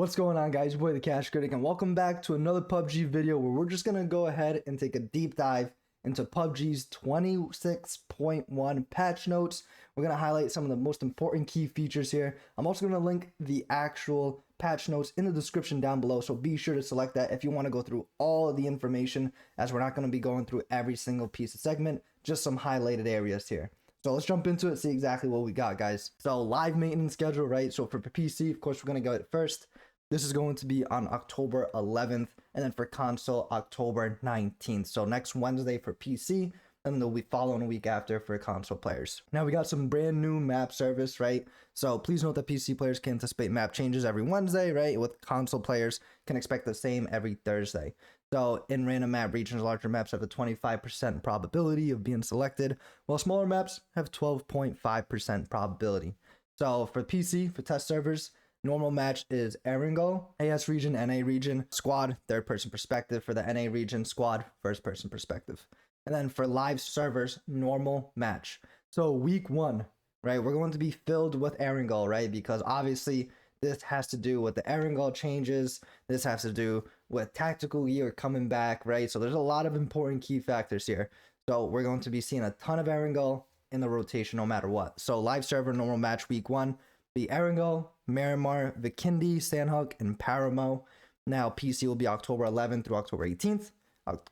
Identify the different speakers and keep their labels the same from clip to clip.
Speaker 1: What's going on, guys? Your boy the Cash Critic, and welcome back to another PUBG video where we're just gonna go ahead and take a deep dive into PUBG's 26.1 patch notes. We're gonna highlight some of the most important key features here. I'm also gonna link the actual patch notes in the description down below, so be sure to select that if you want to go through all of the information, as we're not going to be going through every single piece of segment, just some highlighted areas here. So let's jump into it, see exactly what we got, guys. So live maintenance schedule, right? So for PC, of course, we're going to go at first. This is going to be on October 11th, and then for console, October 19th. So next Wednesday for PC, and then they'll be following a week after for console players. Now we got some brand new map service, right? So please note that PC players can anticipate map changes every Wednesday, right? With console players can expect the same every Thursday. So in random map regions, larger maps have a 25% probability of being selected, while smaller maps have 12.5% probability. So for PC, for test servers, normal match is Erangel, AS region, NA region, squad, third person perspective. For the NA region, squad, first person perspective. And then for live servers, normal match. So week one, right, we're going to be filled with Erangel, right? Because obviously this has to do with the Erangel changes. This has to do with tactical gear coming back, right? So there's a lot of important key factors here. So we're going to be seeing a ton of Erangel in the rotation no matter what. So live server, normal match week one, be Erangel, Miramar, Vikindi, Sandhook, and Paramo. Now PC will be October 11th through October 18th.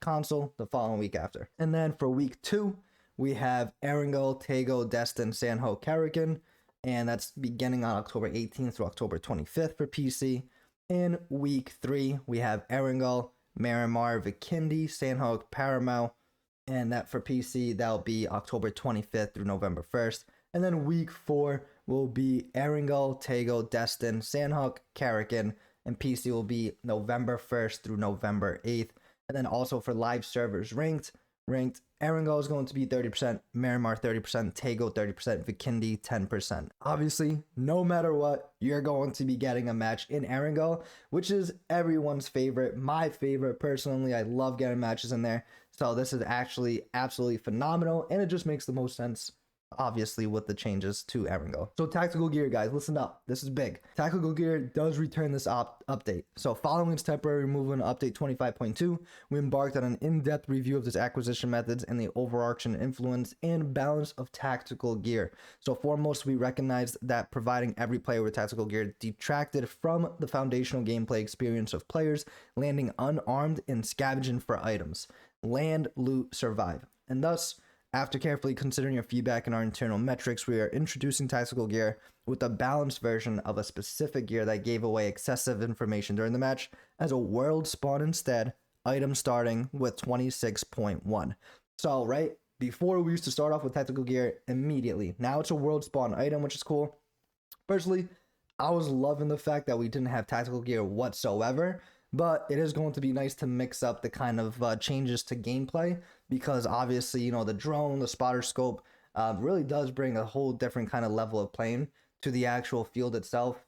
Speaker 1: Console the following week after. And then for week two, we have Erangel, Tago, Destin, Sanho, Karakin, and that's beginning on October 18th through October 25th for PC. In week three, we have Erangel, Miramar, Vikindi, Sanho, Paramo, and that for PC, that'll be October 25th through November 1st. And then week four will be Erangel, Tago, Destin, Sandhook, Karakin, and PC will be November 1st through November 8th. And then also for live servers, ranked, Erangel is going to be 30%, Miramar 30%, Tago 30%, Vikindi 10%. Obviously, no matter what, you're going to be getting a match in Erangel, which is everyone's favorite. My favorite, personally. I love getting matches in there. So this is actually absolutely phenomenal, and it just makes the most sense, obviously, with the changes to Erangel. So tactical gear, guys, listen up. This is big. Tactical gear does return this update. So following its temporary removal in update 25.2, we embarked on an in-depth review of its acquisition methods and the overarching influence and balance of tactical gear. So foremost, we recognized that providing every player with tactical gear detracted from the foundational gameplay experience of players landing unarmed and scavenging for items. Land, loot, survive. And thus, after carefully considering your feedback and our internal metrics, we are introducing tactical gear with a balanced version of a specific gear that gave away excessive information during the match as a world spawn instead, item starting with 26.1. So, right, before we used to start off with tactical gear immediately. Now it's a world spawn item, which is cool. Personally, I was loving the fact that we didn't have tactical gear whatsoever, but it is going to be nice to mix up the kind of changes to gameplay, because obviously, you know, the drone, the spotter scope really does bring a whole different kind of level of playing to the actual field itself.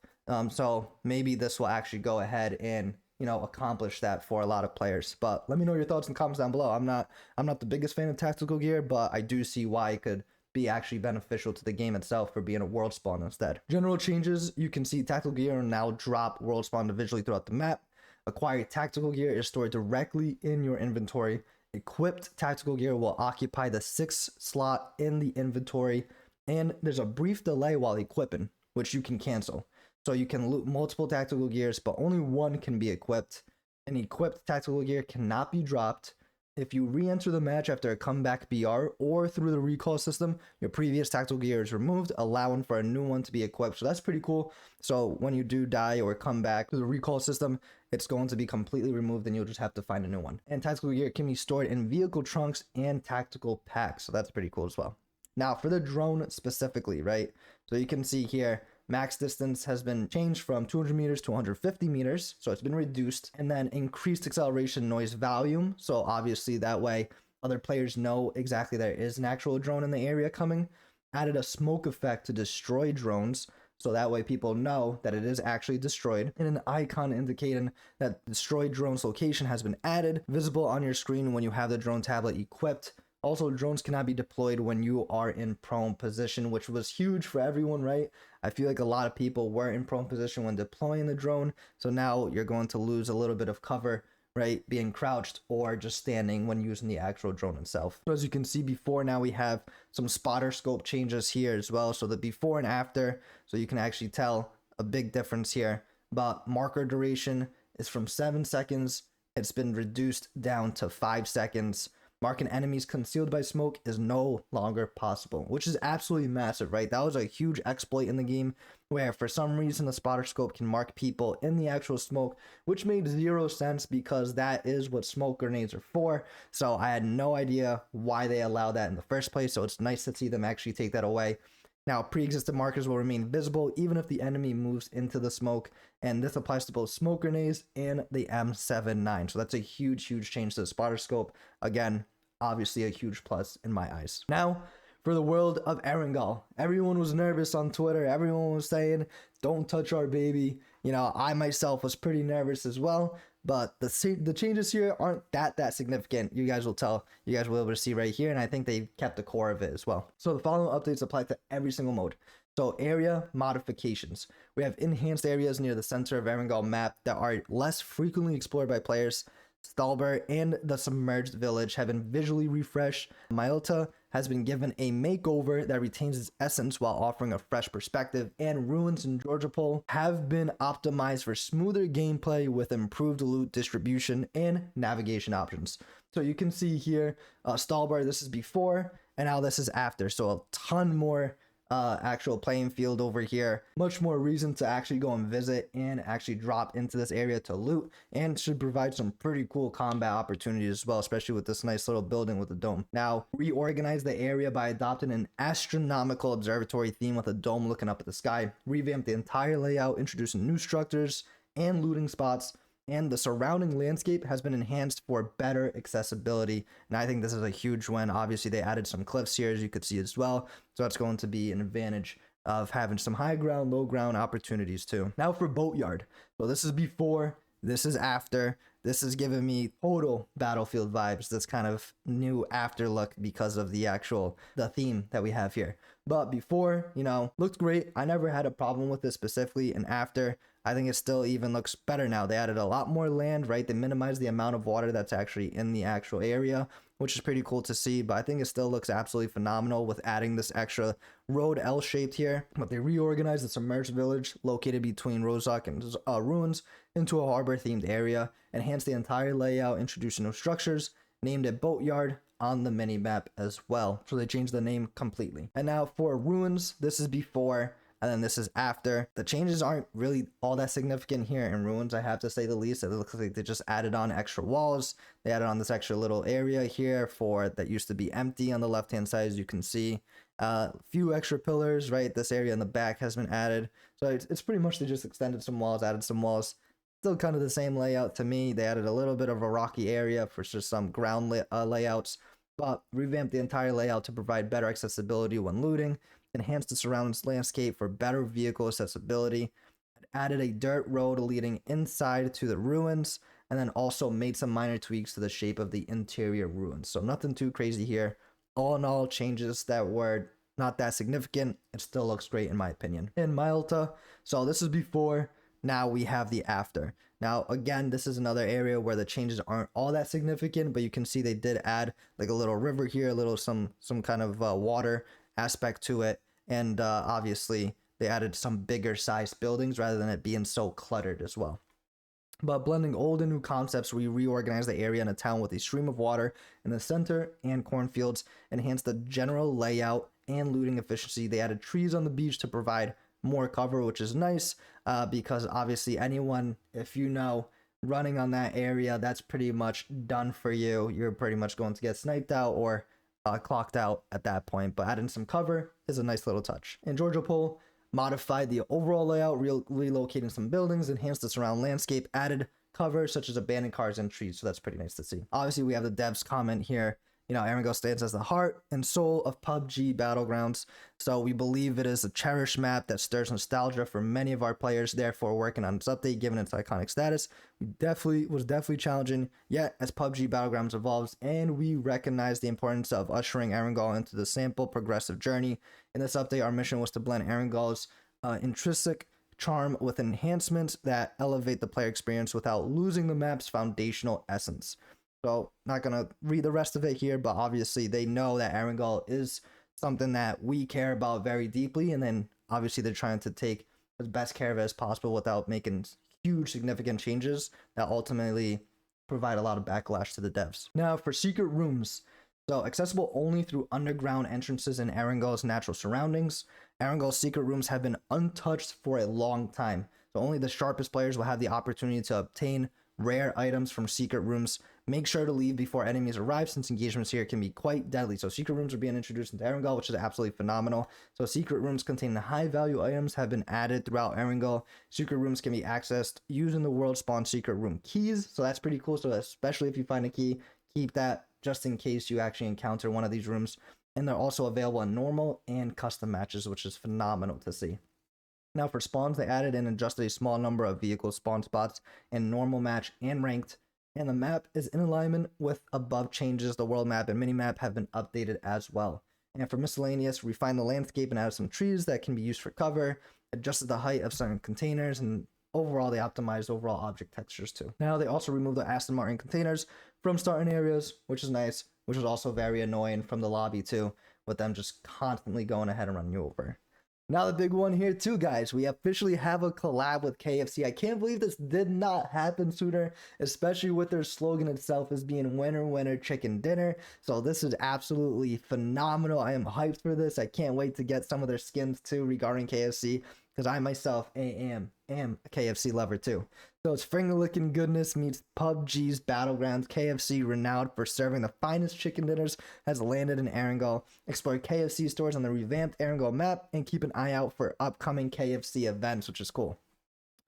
Speaker 1: So maybe this will actually go ahead and, you know, accomplish that for a lot of players. But let me know your thoughts in the comments down below. I'm not the biggest fan of tactical gear, but I do see why it could be actually beneficial to the game itself for being a world spawn instead. General changes, you can see tactical gear will now drop world spawn individually throughout the map. Acquired tactical gear is stored directly in your inventory. Equipped tactical gear will occupy the 6th slot in the inventory, and there's a brief delay while equipping, which you can cancel. So you can loot multiple tactical gears, but only one can be equipped. And equipped tactical gear cannot be dropped. If you re-enter the match after a comeback BR or through the recall system, your previous tactical gear is removed, allowing for a new one to be equipped. So that's pretty cool. So when you do die or come back to the recall system, it's going to be completely removed and you'll just have to find a new one. And tactical gear can be stored in vehicle trunks and tactical packs. So that's pretty cool as well. Now for the drone specifically, right? So you can see here, max distance has been changed from 200 meters to 150 meters. So it's been reduced. And then increased acceleration noise volume. So obviously that way other players know exactly there is an actual drone in the area coming. Added a smoke effect to destroy drones. So that way people know that it is actually destroyed. And an icon indicating that destroyed drone's location has been added, visible on your screen when you have the drone tablet equipped Also, drones cannot be deployed when you are in prone position, which was huge for everyone, right? I feel like a lot of people were in prone position when deploying the drone, so now you're going to lose a little bit of cover, right, being crouched or just standing when using the actual drone itself. So as you can see before, now we have some spotter scope changes here as well, so the before and after, so you can actually tell a big difference here. But marker duration is from 7 seconds, it's been reduced down to 5 seconds. Marking enemies concealed by smoke is no longer possible, which is absolutely massive, right? That was a huge exploit in the game where for some reason the spotter scope can mark people in the actual smoke, which made zero sense because that is what smoke grenades are for. So I had no idea why they allowed that in the first place. So it's nice to see them actually take that away. Now, pre-existing markers will remain visible even if the enemy moves into the smoke, and this applies to both smoke grenades and the M79. So that's a huge change to the spotter scope. Again, obviously a huge plus in my eyes. Now, for the world of Erangel. Everyone was nervous on Twitter. Everyone was saying, don't touch our baby. You know, I myself was pretty nervous as well. But the changes here aren't that significant. You guys will tell. You guys will be able to see right here. And I think they kept the core of it as well. So the following updates apply to every single mode. So area modifications. We have enhanced areas near the center of Erangel map that are less frequently explored by players. Stalber and the submerged village have been visually refreshed. Mailta has been given a makeover that retains its essence while offering a fresh perspective, and ruins in Georgopol have been optimized for smoother gameplay with improved loot distribution and navigation options. So you can see here, Stalber, this is before, and now this is after. So a ton more actual playing field over here, much more reason to actually go and visit and actually drop into this area to loot, and should provide some pretty cool combat opportunities as well, especially with this nice little building with the dome. Now, reorganize the area by adopting an astronomical observatory theme with a dome looking up at the sky. Revamp the entire layout, introducing new structures and looting spots, and the surrounding landscape has been enhanced for better accessibility. And I think this is a huge win. Obviously, they added some cliffs here, as you could see as well. So that's going to be an advantage of having some high ground, low ground opportunities too. Now for Boatyard. So this is before, this is after. This is giving me total Battlefield vibes. This kind of new after look because of the theme that we have here. But before, you know, looked great. I never had a problem with this specifically. And after, I think it still even looks better now. They added a lot more land, right? They minimized the amount of water that's actually in the actual area, which is pretty cool to see. But I think it still looks absolutely phenomenal with adding this extra road L-shaped here. But they reorganized the submerged village located between Rozhok and ruins into a harbor-themed area, enhanced the entire layout, introducing new structures, named it Boatyard on the mini-map as well. So they changed the name completely. And now for ruins, this is before, and then this is after. The changes aren't really all that significant here in ruins, I have to say the least. It looks like they just added on extra walls. They added on this extra little area here for that used to be empty on the left-hand side, as you can see. A few extra pillars, right? This area in the back has been added. So it's pretty much they just extended some walls, added some walls. Still kind of the same layout to me. They added a little bit of a rocky area for just some ground layouts, but revamped the entire layout to provide better accessibility when looting, enhanced the surroundings landscape for better vehicle accessibility, added a dirt road leading inside to the ruins, and then also made some minor tweaks to the shape of the interior ruins. So nothing too crazy here. All in all, changes that were not that significant. It still looks great in my opinion. In Mailta, so this is before. Now we have the after. Now, again, this is another area where the changes aren't all that significant, but you can see they did add like a little river here, a little some kind of water aspect to it. And obviously they added some bigger sized buildings rather than it being so cluttered as well. But blending old and new concepts, we reorganized the area in a town with a stream of water in the center and cornfields, enhanced the general layout and looting efficiency. They added trees on the beach to provide more cover, which is nice because obviously anyone, if you know, running on that area, that's pretty much done for you. You're pretty much going to get sniped out or clocked out at that point. But adding some cover is a nice little touch. In Georgopol, modified the overall layout, relocating some buildings, enhanced the surround landscape, added cover such as abandoned cars and trees. So that's pretty nice to see. Obviously, we have the devs comment here. You know, Erangel stands as the heart and soul of PUBG Battlegrounds, so we believe it is a cherished map that stirs nostalgia for many of our players, therefore working on its update given its iconic status. Was definitely challenging, yet as PUBG Battlegrounds evolves and we recognize the importance of ushering Erangel into the sample progressive journey. In this update, our mission was to blend Erangel's intrinsic charm with enhancements that elevate the player experience without losing the map's foundational essence. So, not gonna read the rest of it here, but obviously they know that Erangel is something that we care about very deeply, and then obviously they're trying to take as best care of it as possible without making huge significant changes that ultimately provide a lot of backlash to the devs. Now for secret rooms, so accessible only through underground entrances in Erangel's natural surroundings. Erangel's secret rooms have been untouched for a long time, so only the sharpest players will have the opportunity to obtain rare items from secret rooms. Make sure to leave before enemies arrive, since engagements here can be quite deadly. So secret rooms are being introduced into Erangel, which is absolutely phenomenal. So secret rooms containing high value items have been added throughout Erangel. Secret rooms can be accessed using the world spawn secret room keys, so that's pretty cool. So especially if you find a key, keep that just in case you actually encounter one of these rooms. And they're also available in normal and custom matches, which is phenomenal to see. Now for spawns, they added and adjusted a small number of vehicle spawn spots in normal match and ranked, and the map is in alignment with above changes. The world map and minimap have been updated as well. And for miscellaneous, refined the landscape and added some trees that can be used for cover, adjusted the height of certain containers, and overall they optimized overall object textures too. Now they also removed the Aston Martin containers from starting areas, which is nice, which is also very annoying from the lobby too, with them just constantly going ahead and running you over. Now the big one here too, guys. We officially have a collab with KFC. I can't believe this did not happen sooner, especially with their slogan itself as being winner, winner, chicken dinner. So this is absolutely phenomenal. I am hyped for this. I can't wait to get some of their skins too regarding KFC, because I myself am a KFC lover too. So it's finger-licking goodness meets PUBG's Battlegrounds. KFC, renowned for serving the finest chicken dinners, has landed in Erangel. Explore KFC stores on the revamped Erangel map and keep an eye out for upcoming KFC events, which is cool.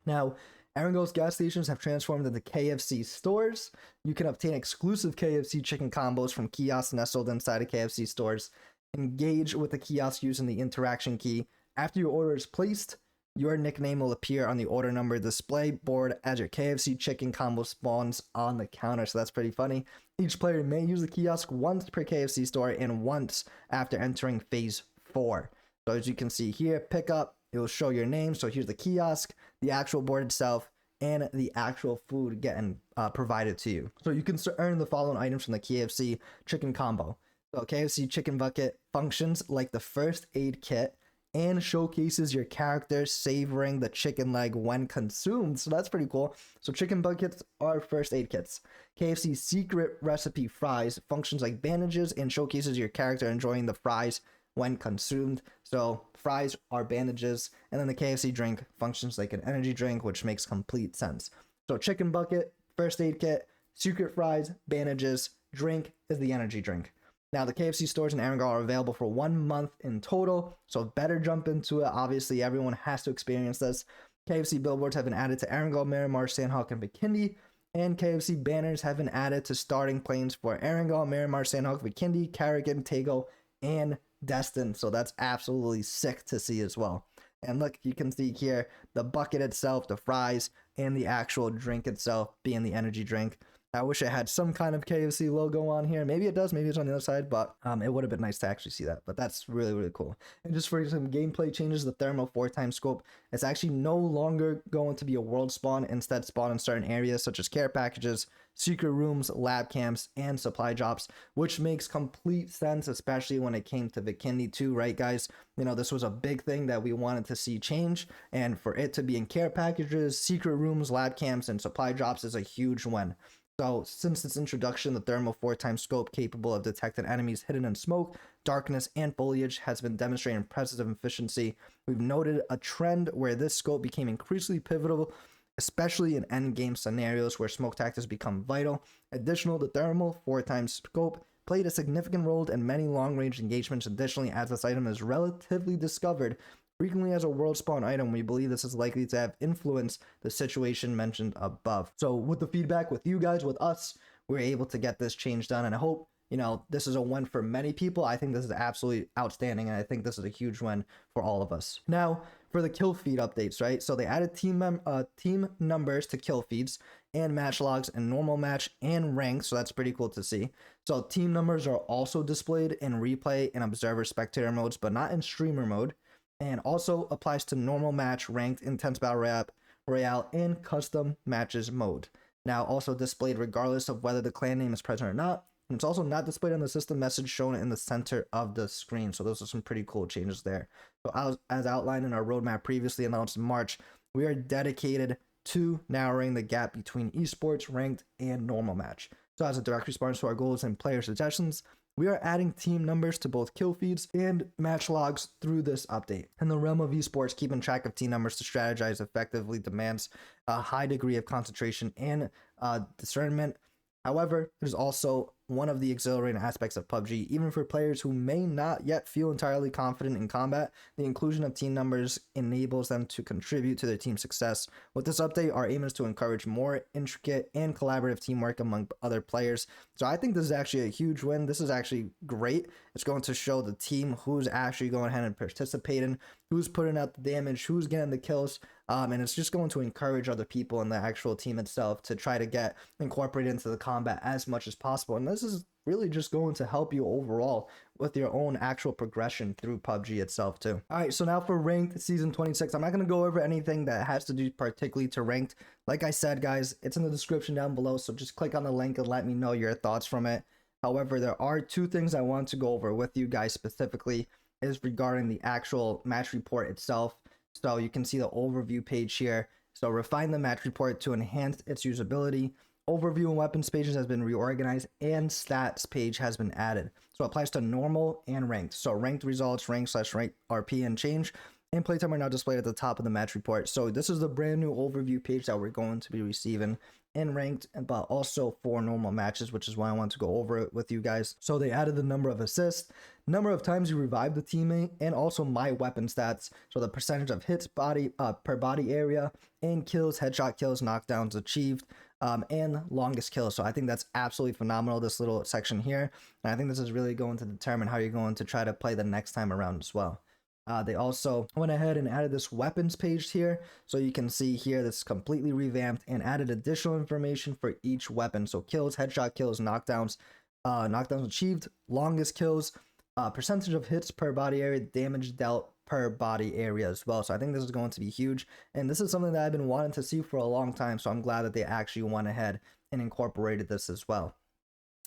Speaker 1: Now, Erangel's gas stations have transformed into KFC stores. You can obtain exclusive KFC chicken combos from kiosks nestled inside of KFC stores. Engage with the kiosk using the interaction key. After your order is placed, your nickname will appear on the order number display board as your KFC chicken combo spawns on the counter, so that's pretty funny. Each player may use the kiosk once per KFC store and once after entering phase 4. So as you can see here, pick up, it will show your name. So here's the kiosk, the actual board itself, and the actual food getting provided to you. So you can earn the following items from the KFC chicken combo. So KFC chicken bucket functions like the first aid kit and showcases your character savoring the chicken leg when consumed. So that's pretty cool. So chicken buckets are first aid kits. KFC secret recipe fries functions like bandages and showcases your character enjoying the fries when consumed. So fries are bandages. And then the KFC drink functions like an energy drink, which makes complete sense. So chicken bucket, first aid kit, secret fries, bandages, drink is the energy drink. Now, the KFC stores in Erangel are available for 1 month in total, so better jump into it. Obviously, everyone has to experience this. KFC billboards have been added to Erangel, Miramar, Sandhawk, and Bikini, and KFC banners have been added to starting planes for Erangel, Miramar, Sandhawk, Bikini, Carrigan, Tago, and Destin. So that's absolutely sick to see as well. And look, you can see here the bucket itself, the fries, and the actual drink itself being the energy drink. I wish it had some kind of KFC logo on here. Maybe it does, maybe it's on the other side, but it would have been nice to actually see that. But that's really, really cool. And just for some gameplay changes, the thermal 4x scope is actually no longer going to be a world spawn. Instead, spawn in certain areas such as care packages, secret rooms, lab camps, and supply drops, which makes complete sense, especially when it came to Bikini too, right, guys? You know, this was a big thing that we wanted to see change, and for it to be in care packages, secret rooms, lab camps, and supply drops is a huge win. So since its introduction, the thermal 4x scope capable of detecting enemies hidden in smoke, darkness, and foliage has been demonstrating impressive efficiency. We've noted a trend where this scope became increasingly pivotal, especially in endgame scenarios where smoke tactics become vital. Additionally, the thermal 4x scope played a significant role in many long-range engagements. Additionally, as this item is relatively discovered frequently as a world spawn item, we believe this is likely to have influenced the situation mentioned above. So with the feedback with you guys, with us, we're able to get this change done, and I hope you know, this is a win for many people. I think this is absolutely outstanding, and I think this is a huge win for all of us. Now, for the kill feed updates, right? So they added team numbers to kill feeds and match logs in normal match and ranked, so that's pretty cool to see. So team numbers are also displayed in replay and observer spectator modes, but not in streamer mode, and also applies to normal match, ranked, intense battle royale, and custom matches mode. Now also displayed regardless of whether the clan name is present or not. And it's also not displayed on the system message shown in the center of the screen. So those are some pretty cool changes there. So as outlined in our roadmap previously announced in March, we are dedicated to narrowing the gap between esports, ranked, and normal match. So as a direct response to our goals and player suggestions, we are adding team numbers to both kill feeds and match logs through this update. In the realm of esports, keeping track of team numbers to strategize effectively demands a high degree of concentration and discernment. However, there's also one of the exhilarating aspects of PUBG. Even for players who may not yet feel entirely confident in combat, the inclusion of team numbers enables them to contribute to their team's success. With this update, our aim is to encourage more intricate and collaborative teamwork among other players. So I think this is actually a huge win. This is actually great. It's going to show the team who's actually going ahead and participating, who's putting out the damage, who's getting the kills, and it's just going to encourage other people in the actual team itself to try to get incorporated into the combat as much as possible. And this is really just going to help you overall with your own actual progression through PUBG itself too. All right, so now for ranked season 26, I'm not going to go over anything that has to do particularly to ranked. Like I said, guys, it's in the description down below, so just click on the link and let me know your thoughts from it. However, there are two things I want to go over with you guys specifically is regarding the actual match report itself. So you can see the overview page here. So refine the match report to enhance its usability. Overview and weapons pages has been reorganized, and stats page has been added. So it applies to normal and ranked. So ranked results, rank/rank RP and change, and playtime are now displayed at the top of the match report. So this is the brand new overview page that we're going to be receiving in ranked, but also for normal matches, which is why I want to go over it with you guys. So they added the number of assists, number of times you revived the teammate, and also my weapon stats. So the percentage of hits per body area, and kills, headshot kills, knockdowns achieved, and longest kill. So I think that's absolutely phenomenal, this little section here. And I think this is really going to determine how you're going to try to play the next time around as well. They also went ahead and added this weapons page here. So you can see here this completely revamped and added additional information for each weapon. So kills, headshot kills, knockdowns, knockdowns achieved, longest kills, percentage of hits per body area, damage dealt per body area as well. So I think this is going to be huge, and this is something that I've been wanting to see for a long time, so I'm glad that they actually went ahead and incorporated this as well.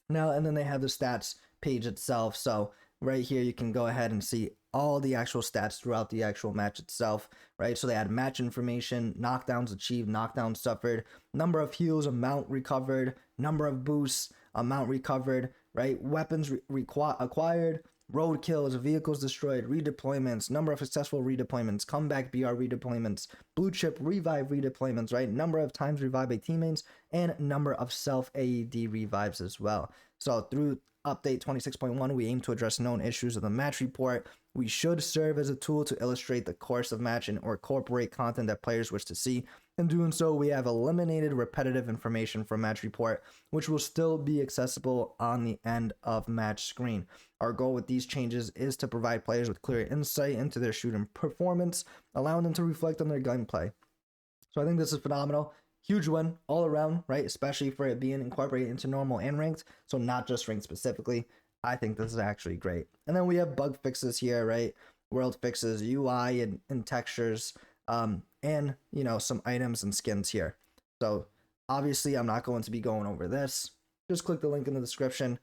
Speaker 1: Now, and then they have the stats page itself. So right here you can go ahead and see all the actual stats throughout the actual match itself, right? So they add match information, knockdowns achieved, knockdowns suffered, number of heals, amount recovered, number of boosts, amount recovered, right? Weapons acquired, road kills, vehicles destroyed, redeployments, number of successful redeployments, comeback BR redeployments, blue chip revive redeployments, right? Number of times revived by teammates, and number of self AED revives as well. So through update 26.1, we aim to address known issues of the match report. We should serve as a tool to illustrate the course of match and or incorporate content that players wish to see. In doing so, we have eliminated repetitive information from match report, which will still be accessible on the end of match screen. Our goal with these changes is to provide players with clear insight into their shooting performance, allowing them to reflect on their gunplay. So I think this is phenomenal. Huge win all around, right? Especially for it being incorporated into normal and ranked, so not just ranked specifically. I think this is actually great. And then we have bug fixes here, right? World fixes, UI and textures, and you know, some items and skins here. So obviously I'm not going to be going over this. Just click the link in the description.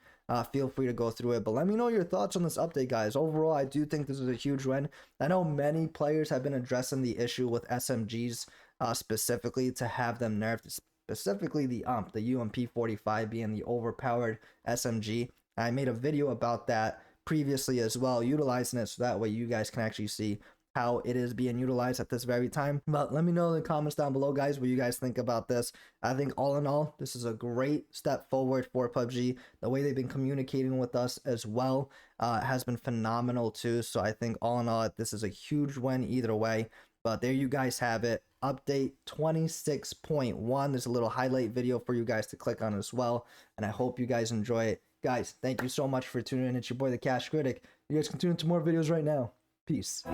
Speaker 1: Feel free to go through it, but let me know your thoughts on this update, guys. Overall, I do think this is a huge win. I know many players have been addressing the issue with SMGs, specifically to have them nerfed, specifically the UMP 45 being the overpowered SMG. I made a video about that previously as well, utilizing it so that way you guys can actually see how it is being utilized at this very time. But let me know in the comments down below, guys, what you guys think about this. I think all in all, this is a great step forward for PUBG. The way they've been communicating with us as well has been phenomenal too. So I think all in all, this is a huge win either way. But there you guys have it. Update 26.1. There's a little highlight video for you guys to click on as well. And I hope you guys enjoy it. Guys, thank you so much for tuning in. It's your boy, the Cash Critic. You guys can tune into more videos right now. Peace.